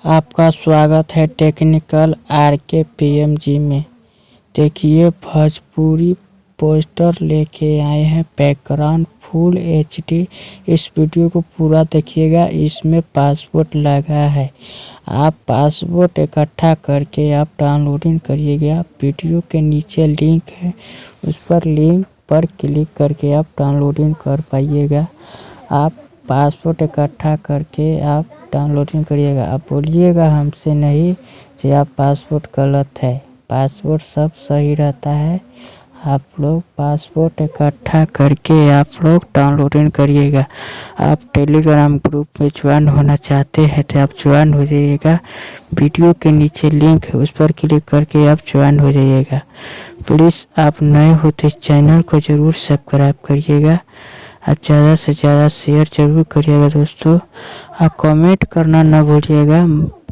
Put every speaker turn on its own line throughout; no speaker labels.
आपका स्वागत है टेक्निकल आरके पीएमजी में। देखिए भोजपुरी पोस्टर लेके आए हैं, बैकग्राउंड फुल एचडी। इस वीडियो को पूरा देखिएगा, इसमें पासपोर्ट लगा है। आप पासपोर्ट इकट्ठा करके आप डाउनलोडिंग करिएगा। वीडियो के नीचे लिंक है, उस पर लिंक पर क्लिक करके आप डाउनलोडिंग कर पाइएगा। आप पासपोर्ट इकट्ठा करके आप डाउनलोडिंग करिएगा। आप बोलिएगा हमसे नहीं कि आप पासपोर्ट गलत है, पासपोर्ट सब सही रहता है। आप लोग पासपोर्ट इकट्ठा करके आप लोग डाउनलोडिंग करिएगा। आप टेलीग्राम ग्रुप में ज्वाइन होना चाहते हैं तो आप ज्वाइन हो जाइएगा। वीडियो के नीचे लिंक है, उस पर क्लिक करके आप ज्वाइन हो जाइएगा। प्लीज़ आप नए हो तो इस चैनल को ज़रूर सब्सक्राइब करिएगा और ज़्यादा से ज़्यादा शेयर जरूर करिएगा दोस्तों। आप कमेंट करना ना भूलिएगा।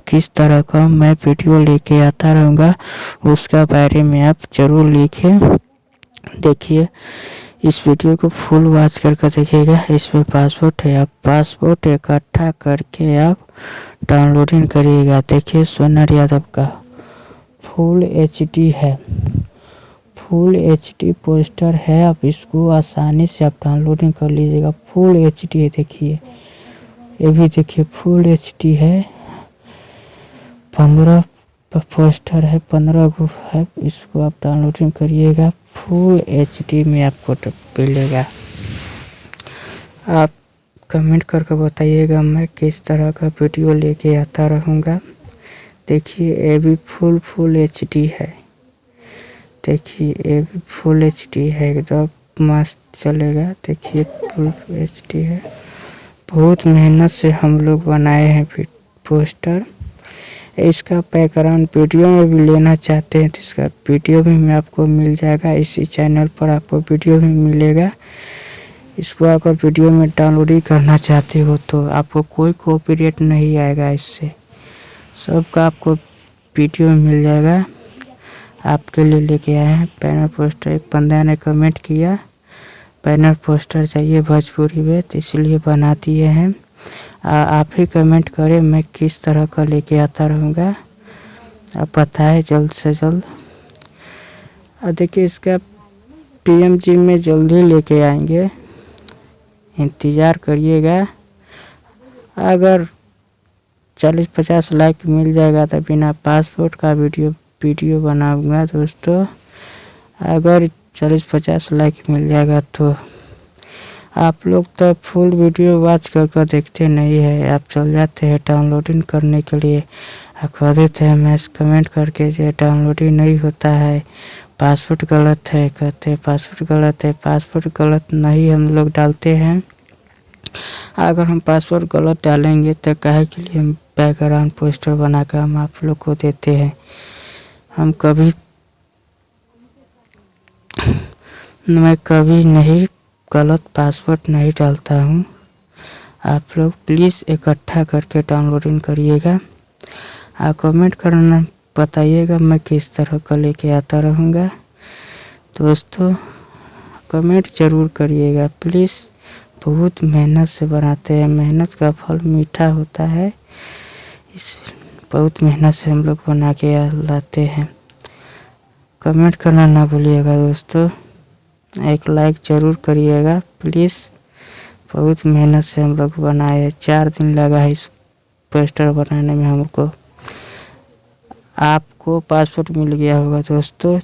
किस तरह का मैं वीडियो लेके आता रहूँगा उसका बारे में आप ज़रूर लिखें। देखिए इस वीडियो को फुल वॉच करके देखिएगा। इसमें पासपोर्ट है, आप पासपोर्ट इकट्ठा करके आप डाउनलोडिंग करिएगा। देखिए सोनर यादव का फुल एचडी है, फुल एचडी पोस्टर है। आप इसको आसानी से आप डाउनलोडिंग कर लीजिएगा। फुल एचडी है, देखिए ये भी देखिए फुल एचडी है। 15 पोस्टर है, 15 गो है। इसको आप डाउनलोडिंग करिएगा, फुल एचडी में आपको मिलेगा। आप कमेंट करके बताइएगा मैं किस तरह का वीडियो लेके आता रहूँगा। देखिए ये भी फुल एचडी है। देखिए ये भी फुल एचडी है, एकदम मस्त चलेगा। देखिए फुल एचडी है। बहुत मेहनत से हम लोग बनाए हैं पोस्टर। इसका बैकग्राउंड वीडियो में भी लेना चाहते हैं तो इसका वीडियो भी में आपको मिल जाएगा। इसी चैनल पर आपको वीडियो भी मिलेगा। इसको अगर वीडियो में डाउनलोड करना चाहते हो तो आपको कोई कॉपीराइट नहीं आएगा, इससे सबका आपको वीडियो मिल जाएगा। आपके लिए लेके आए हैं बैनर पोस्टर। एक बंदा ने कमेंट किया बैनर पोस्टर चाहिए भोजपुरी में, तो इसलिए बना दिए हैं। आप ही कमेंट करें मैं किस तरह का लेके आता रहूँगा, आप बताएं जल्द से जल्द। देखिए इसका पीएमजी में जल्दी लेके आएंगे, इंतज़ार करिएगा। अगर 40-50 लाइक मिल जाएगा तो बिना पासपोर्ट का वीडियो बनाऊंगा दोस्तों। अगर 40-50 लाइक मिल जाएगा तो आप लोग तो फुल वीडियो वॉच करके देखते नहीं है, आप चल जाते हैं डाउनलोडिंग करने के लिए। आप कह देते हैं मैं कमेंट करके जो डाउनलोडिंग नहीं होता है, पासपोर्ट गलत है, कहते हैं पासपोर्ट गलत है। पासपोर्ट गलत नहीं हम लोग डालते हैं। अगर हम पासपोर्ट गलत डालेंगे तो काहे के लिए हम बैकग्राउंड पोस्टर बनाकर हम आप लोग को देते हैं। मैं कभी नहीं गलत पासवर्ड नहीं डालता हूँ। आप लोग प्लीज़ इकट्ठा करके डाउनलोडिंग करिएगा। आप कमेंट करना बताइएगा मैं किस तरह का लेके आता रहूँगा दोस्तों। कमेंट ज़रूर करिएगा प्लीज़। बहुत मेहनत से बनाते हैं, मेहनत का फल मीठा होता है। इस बहुत मेहनत से हम लोग बना के लाते हैं। कमेंट करना ना भूलिएगा दोस्तों। एक लाइक ज़रूर करिएगा प्लीज़। बहुत मेहनत से हम लोग बनाए हैं, 4 दिन लगा है इस पोस्टर बनाने में हमको। आपको पासपोर्ट मिल गया होगा दोस्तों।